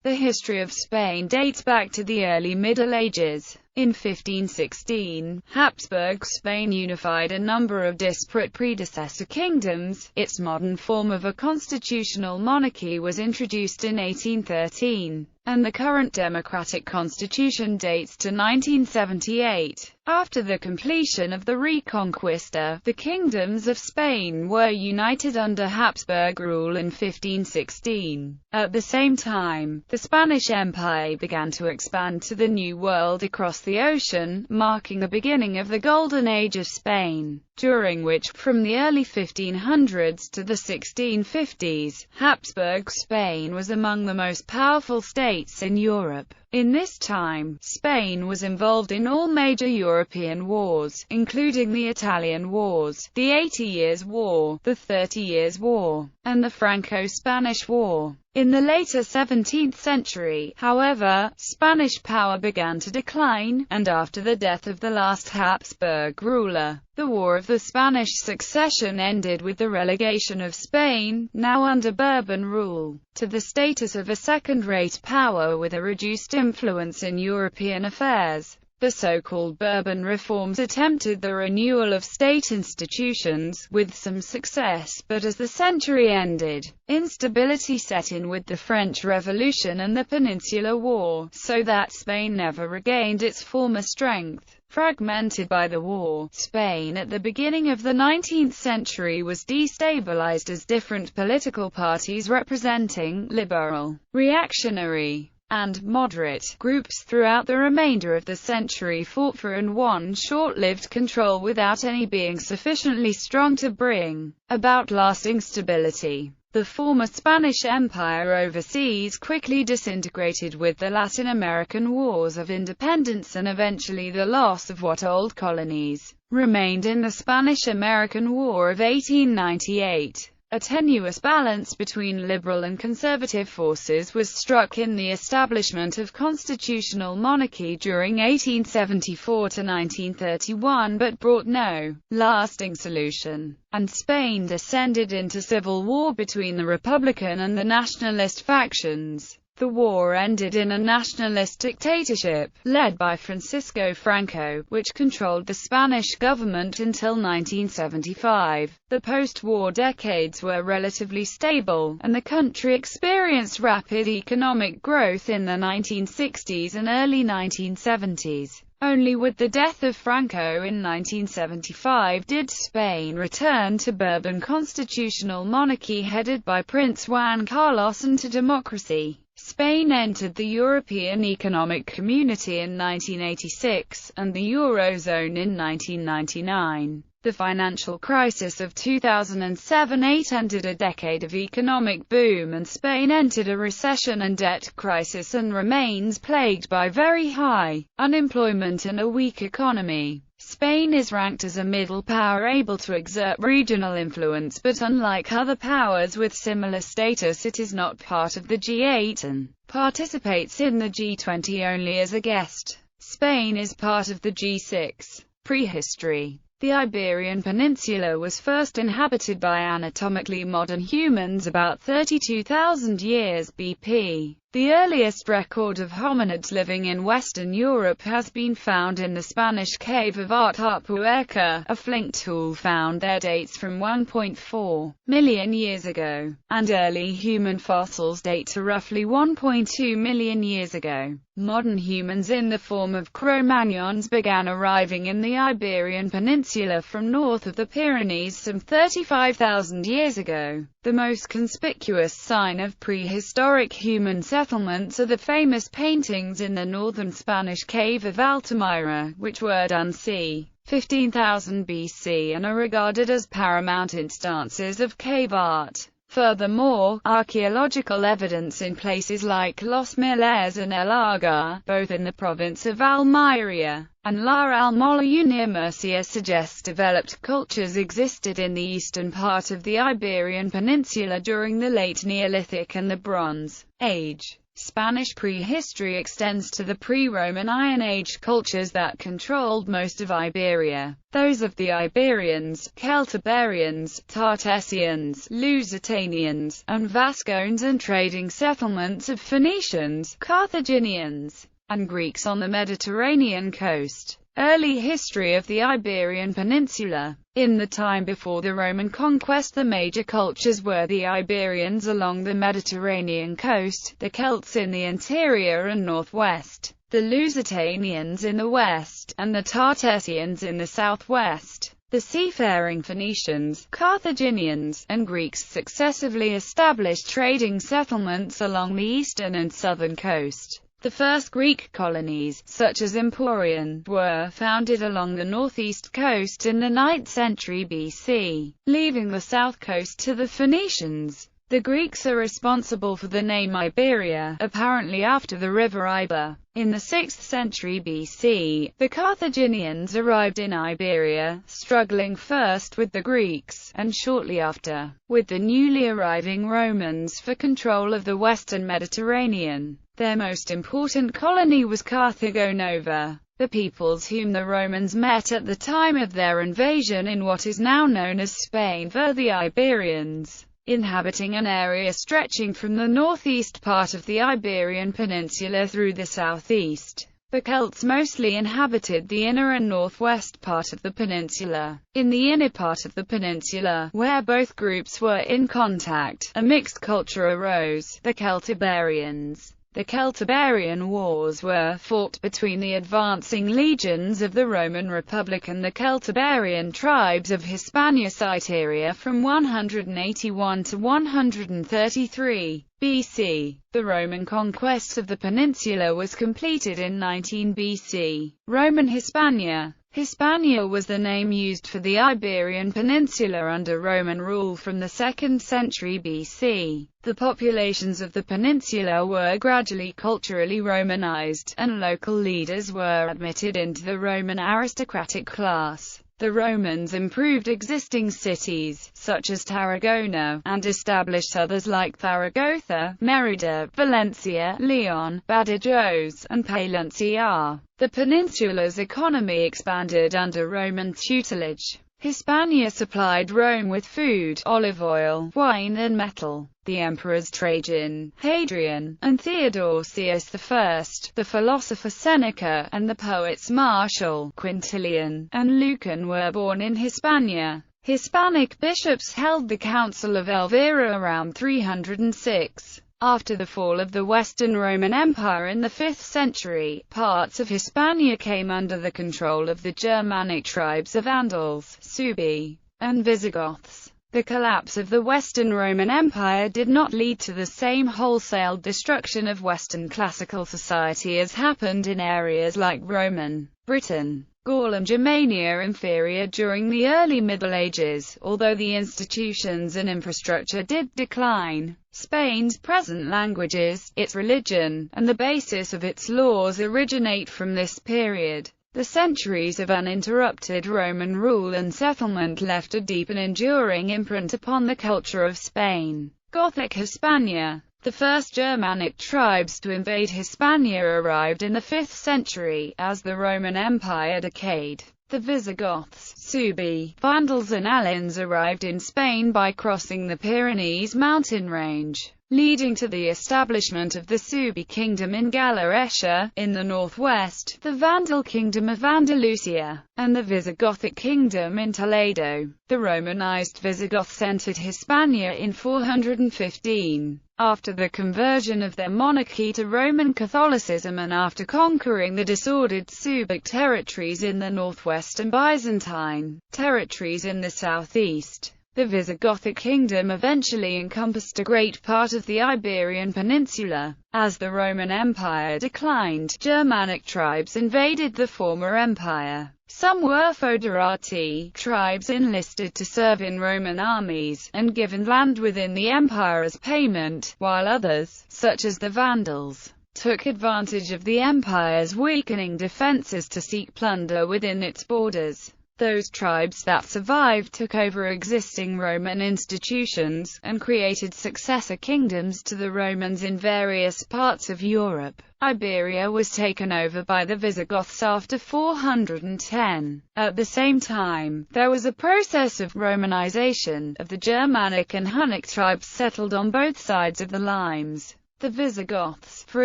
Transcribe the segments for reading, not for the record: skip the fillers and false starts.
The history of Spain dates back to the early Middle Ages. In 1516, Habsburg Spain unified a number of disparate predecessor kingdoms. Its modern form of a constitutional monarchy was introduced in 1813, and the current democratic constitution dates to 1978. After the completion of the Reconquista, the kingdoms of Spain were united under Habsburg rule in 1516. At the same time, the Spanish Empire began to expand to the New World across the ocean, marking the beginning of the Golden Age of Spain, during which, from the early 1500s to the 1650s, Habsburg Spain was among the most powerful states in Europe. In this time, Spain was involved in all major European wars, including the Italian Wars, the 80 Years' War, the 30 Years' War, and the Franco-Spanish War. In the later 17th century, however, Spanish power began to decline, and after the death of the last Habsburg ruler, the War of the Spanish Succession ended with the relegation of Spain, now under Bourbon rule, to the status of a second-rate power with a reduced influence in European affairs. The so-called Bourbon Reforms attempted the renewal of state institutions, with some success, but as the century ended, instability set in with the French Revolution and the Peninsula War, so that Spain never regained its former strength. Fragmented by the war, Spain at the beginning of the 19th century was destabilized as different political parties representing liberal, reactionary, and moderate groups throughout the remainder of the century fought for and won short-lived control without any being sufficiently strong to bring about lasting stability. The former Spanish Empire overseas quickly disintegrated with the Latin American Wars of Independence and eventually the loss of what old colonies remained in the Spanish-American War of 1898. A tenuous balance between liberal and conservative forces was struck in the establishment of constitutional monarchy during 1874 to 1931 but brought no lasting solution, and Spain descended into civil war between the Republican and the nationalist factions. The war ended in a nationalist dictatorship, led by Francisco Franco, which controlled the Spanish government until 1975. The post-war decades were relatively stable, and the country experienced rapid economic growth in the 1960s and early 1970s. Only with the death of Franco in 1975 did Spain return to Bourbon constitutional monarchy headed by Prince Juan Carlos and to democracy. Spain entered the European Economic Community in 1986, and the Eurozone in 1999. The financial crisis of 2007-08 ended a decade of economic boom, and Spain entered a recession and debt crisis and remains plagued by very high unemployment and a weak economy. Spain is ranked as a middle power able to exert regional influence, but unlike other powers with similar status, it is not part of the G8 and participates in the G20 only as a guest. Spain is part of the G6. Prehistory. The Iberian Peninsula was first inhabited by anatomically modern humans about 32,000 years BP. The earliest record of hominids living in Western Europe has been found in the Spanish cave of Atapuerca. A flint tool found there dates from 1.4 million years ago, and early human fossils date to roughly 1.2 million years ago. Modern humans in the form of Cro-Magnons began arriving in the Iberian Peninsula from north of the Pyrenees some 35,000 years ago. The most conspicuous sign of prehistoric human settlements are the famous paintings in the northern Spanish cave of Altamira, which were done c. 15,000 BC and are regarded as paramount instances of cave art. Furthermore, archaeological evidence in places like Los Millares and El Agar, both in the province of Almería, and La Almolla near Murcia suggests developed cultures existed in the eastern part of the Iberian Peninsula during the late Neolithic and the Bronze Age. Spanish prehistory extends to the pre-Roman Iron Age cultures that controlled most of Iberia. Those of the Iberians, Celtiberians, Tartessians, Lusitanians, and Vascones, and trading settlements of Phoenicians, Carthaginians, and Greeks on the Mediterranean coast. Early history of the Iberian Peninsula. In the time before the Roman conquest, the major cultures were the Iberians along the Mediterranean coast, the Celts in the interior and northwest, the Lusitanians in the west, and the Tartessians in the southwest. The seafaring Phoenicians, Carthaginians, and Greeks successively established trading settlements along the eastern and southern coast. The first Greek colonies, such as Emporion, were founded along the northeast coast in the 9th century BC, leaving the south coast to the Phoenicians. The Greeks are responsible for the name Iberia, apparently after the river Iber. In the 6th century BC, the Carthaginians arrived in Iberia, struggling first with the Greeks, and shortly after, with the newly arriving Romans for control of the western Mediterranean. Their most important colony was Carthago Nova. The peoples whom the Romans met at the time of their invasion in what is now known as Spain were the Iberians, inhabiting an area stretching from the northeast part of the Iberian Peninsula through the southeast. The Celts mostly inhabited the inner and northwest part of the peninsula. In the inner part of the peninsula, where both groups were in contact, a mixed culture arose, the Celtiberians. The Celtiberian Wars were fought between the advancing legions of the Roman Republic and the Celtiberian tribes of Hispania Citeria from 181 to 133 BC. The Roman conquest of the peninsula was completed in 19 BC. Roman Hispania. Hispania was the name used for the Iberian Peninsula under Roman rule from the 2nd century BC. The populations of the peninsula were gradually culturally Romanized, and local leaders were admitted into the Roman aristocratic class. The Romans improved existing cities, such as Tarragona, and established others like Zaragoza, Merida, Valencia, Leon, Badajoz, and Palencia. The peninsula's economy expanded under Roman tutelage. Hispania supplied Rome with food, olive oil, wine and metal. The emperors Trajan, Hadrian, and Theodosius I, the philosopher Seneca, and the poets Martial, Quintilian, and Lucan were born in Hispania. Hispanic bishops held the Council of Elvira around 306. After the fall of the Western Roman Empire in the 5th century, parts of Hispania came under the control of the Germanic tribes of Vandals, Suebi, and Visigoths. The collapse of the Western Roman Empire did not lead to the same wholesale destruction of Western classical society as happened in areas like Roman Britain, Gaul and Germania Inferior during the early Middle Ages, although the institutions and infrastructure did decline. Spain's present languages, its religion, and the basis of its laws originate from this period. The centuries of uninterrupted Roman rule and settlement left a deep and enduring imprint upon the culture of Spain. Gothic Hispania. The first Germanic tribes to invade Hispania arrived in the 5th century, as the Roman Empire decayed. The Visigoths, Suebi, Vandals and Alans arrived in Spain by crossing the Pyrenees mountain range, leading to the establishment of the Suebi kingdom in Galicia, in the northwest, the Vandal kingdom of Andalusia, and the Visigothic kingdom in Toledo. The Romanized Visigoths entered Hispania in 415. After the conversion of their monarchy to Roman Catholicism and after conquering the disordered Suebic territories in the northwest and Byzantine territories in the southeast, the Visigothic kingdom eventually encompassed a great part of the Iberian Peninsula. As the Roman Empire declined, Germanic tribes invaded the former empire. Some were foederati, tribes enlisted to serve in Roman armies, and given land within the empire as payment, while others, such as the Vandals, took advantage of the empire's weakening defenses to seek plunder within its borders. Those tribes that survived took over existing Roman institutions, and created successor kingdoms to the Romans in various parts of Europe. Iberia was taken over by the Visigoths after 410. At the same time, there was a process of Romanization of the Germanic and Hunnic tribes settled on both sides of the limes. The Visigoths, for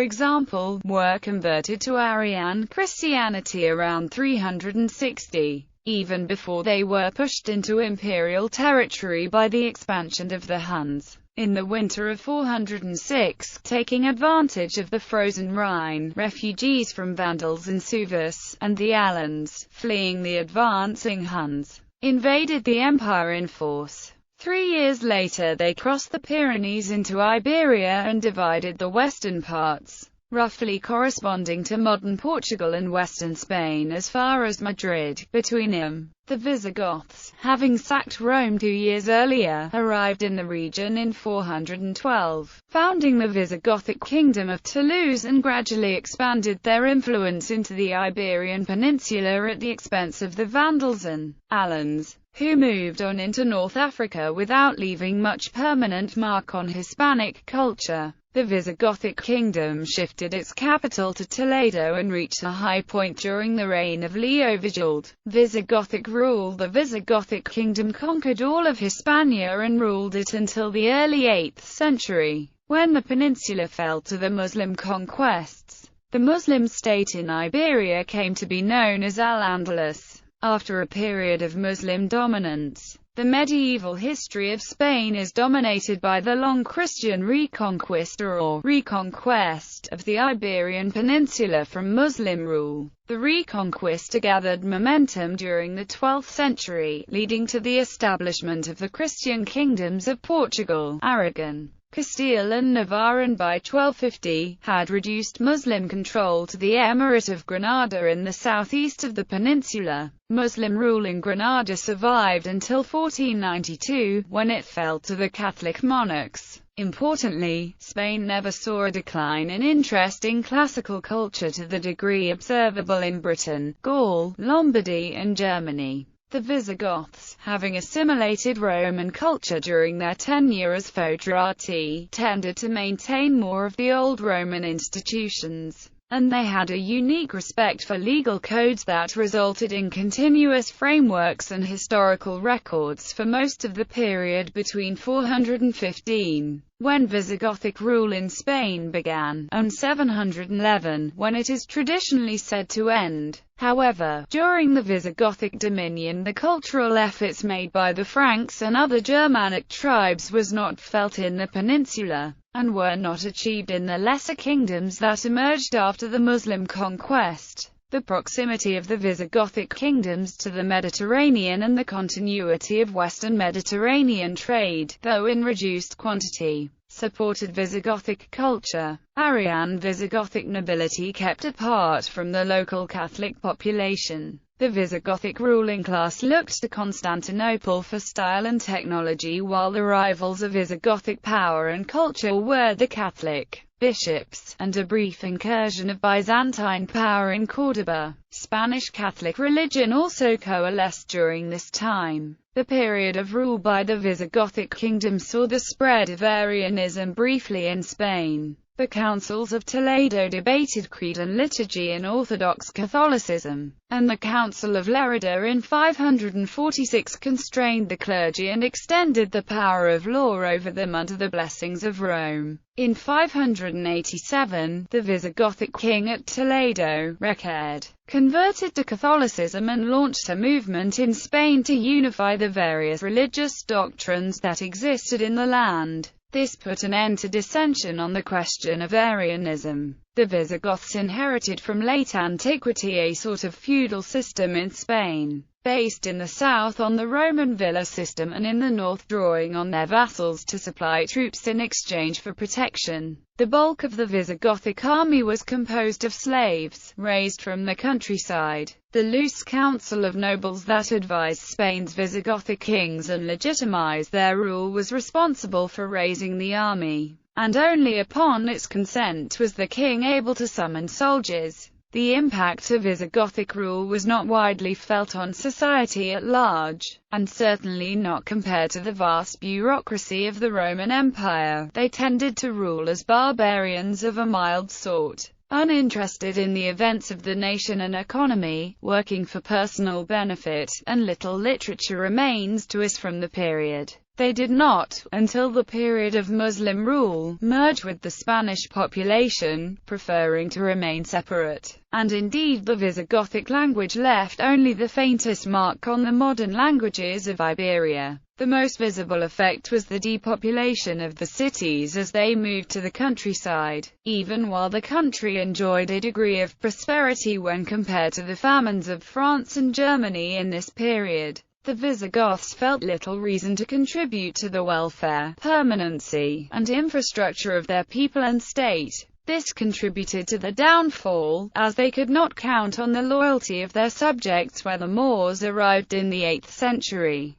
example, were converted to Arian Christianity around 360. Even before they were pushed into imperial territory by the expansion of the Huns. In the winter of 406, taking advantage of the frozen Rhine, refugees from Vandals and Suvus, and the Alans, fleeing the advancing Huns, invaded the empire in force. 3 years later they crossed the Pyrenees into Iberia and divided the western parts, roughly corresponding to modern Portugal and western Spain as far as Madrid. Between them, the Visigoths, having sacked Rome 2 years earlier, arrived in the region in 412, founding the Visigothic kingdom of Toulouse and gradually expanded their influence into the Iberian Peninsula at the expense of the Vandals and Alans, who moved on into North Africa without leaving much permanent mark on Hispanic culture. The Visigothic kingdom shifted its capital to Toledo and reached a high point during the reign of Leovigild. Visigothic rule. The Visigothic kingdom conquered all of Hispania and ruled it until the early 8th century, when the peninsula fell to the Muslim conquests. The Muslim state in Iberia came to be known as Al-Andalus. After a period of Muslim dominance, the medieval history of Spain is dominated by the long Christian Reconquista or Reconquest of the Iberian Peninsula from Muslim rule. The Reconquista gathered momentum during the 12th century, leading to the establishment of the Christian kingdoms of Portugal, Aragon, Castile and Navarre, and by 1250, had reduced Muslim control to the Emirate of Granada in the southeast of the peninsula. Muslim rule in Granada survived until 1492, when it fell to the Catholic monarchs. Importantly, Spain never saw a decline in interest in classical culture to the degree observable in Britain, Gaul, Lombardy and Germany. The Visigoths, having assimilated Roman culture during their tenure as feudrati, tended to maintain more of the old Roman institutions, and they had a unique respect for legal codes that resulted in continuous frameworks and historical records for most of the period between 415, when Visigothic rule in Spain began, and 711, when it is traditionally said to end. However, during the Visigothic dominion the cultural efforts made by the Franks and other Germanic tribes was not felt in the peninsula, and were not achieved in the lesser kingdoms that emerged after the Muslim conquest. The proximity of the Visigothic kingdoms to the Mediterranean and the continuity of Western Mediterranean trade, though in reduced quantity, supported Visigothic culture. Arian Visigothic nobility kept apart from the local Catholic population. The Visigothic ruling class looked to Constantinople for style and technology, while the rivals of Visigothic power and culture were the Catholic bishops, and a brief incursion of Byzantine power in Córdoba. Spanish Catholic religion also coalesced during this time. The period of rule by the Visigothic kingdom saw the spread of Arianism briefly in Spain. The councils of Toledo debated creed and liturgy in Orthodox Catholicism, and the Council of Lerida in 546 constrained the clergy and extended the power of law over them under the blessings of Rome. In 587, the Visigothic king at Toledo, Recared, converted to Catholicism and launched a movement in Spain to unify the various religious doctrines that existed in the land. This put an end to dissension on the question of Arianism. The Visigoths inherited from late antiquity a sort of feudal system in Spain, based in the south on the Roman villa system and in the north drawing on their vassals to supply troops in exchange for protection. The bulk of the Visigothic army was composed of slaves, raised from the countryside. The loose council of nobles that advised Spain's Visigothic kings and legitimized their rule was responsible for raising the army, and only upon its consent was the king able to summon soldiers. The impact of Visigothic rule was not widely felt on society at large, and certainly not compared to the vast bureaucracy of the Roman Empire. They tended to rule as barbarians of a mild sort, uninterested in the events of the nation and economy, working for personal benefit, and little literature remains to us from the period. They did not, until the period of Muslim rule, merge with the Spanish population, preferring to remain separate. And indeed the Visigothic language left only the faintest mark on the modern languages of Iberia. The most visible effect was the depopulation of the cities as they moved to the countryside, even while the country enjoyed a degree of prosperity when compared to the famines of France and Germany in this period. The Visigoths felt little reason to contribute to the welfare, permanency, and infrastructure of their people and state. This contributed to their downfall, as they could not count on the loyalty of their subjects when the Moors arrived in the 8th century.